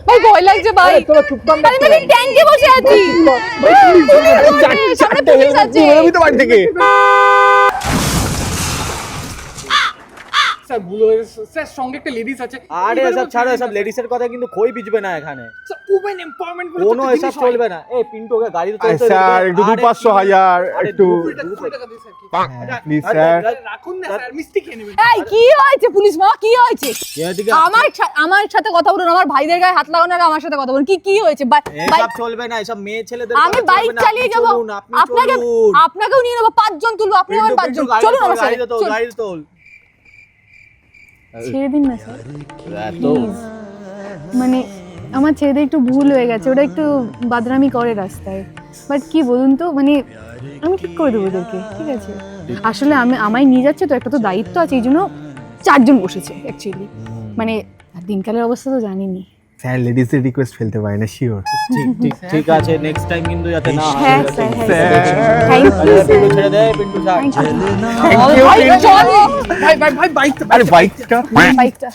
ভাই ভয় লাগছে ভাই। তোরা চুপ কর না। আমি ট্যাঙ্কে বসে আছি। চারটে হেলমেট নিয়ে বেরোবি তো বাড়ি থেকে। স্যার ভুল হয়ে গেছে স্যার, সঙ্গে একটা লেডিস আছে। আরে এসব ছাড়ো, এসব লেডিসের কথা কিন্তু কই পিছবে না এখানে, স্যার ওমেন এমপাওয়ারমেন্ট করে কোনো এসব চলবে না। এই পিন্টুকে গাড়িতে চলতে স্যার একটু 2-500,000 একটু টাকা দিন স্যার কি? Please sir. রাখুন না স্যার, মিষ্টি খেয়ে নেবেন। এই কি হয়েছে পুলিশ মামা, কি হয়েছে? আমার সাথে কথা বলুন, আমার ভাইদের গায়ে হাত লাগানো আর আমার সাথে কথা বলুন। কি হয়েছে? এসব চলবে না, এসব মেয়ে ছেলেদের আমি বাইক চালিয়ে যাব, আপনাকেও নিয়ে নেবো, 5 জন তুলবো, আপনি আমার 5 জন। চলুন আমার সাথে। গাড়ি তোল। ছেড়ে দিন না স্যার, এত মানে আমার ছেড়ে একটু ভুল হয়ে গেছে, ওটা একটু বাদরামি করে রাস্তায়, বাট কি বলুন তো, মানে আমি ঠিক করে দেবো ওদেরকে, ঠিক আছে? আসলে আমায় নিয়ে যাচ্ছে তো, একটা তো দায়িত্ব আছে, এই জন্য 4 জন বসেছে অ্যাকচুয়ালি, মানে দিনকালের অবস্থা তো জানিনি। স্যার লেডিসের রিকোয়েস্ট ফেলতে পারে না, শিওর। ঠিক আছে, নেক্সট টাইম কিন্তু যাতে না হয়। হ্যাঁ স্যার, হ্যাঁ থ্যাংক ইউ পিন্টু ছেড়ে দে, পিন্টু ছাড়। ভাই চল, ভাই বাইকটা আরে বাইকটা বাইকটা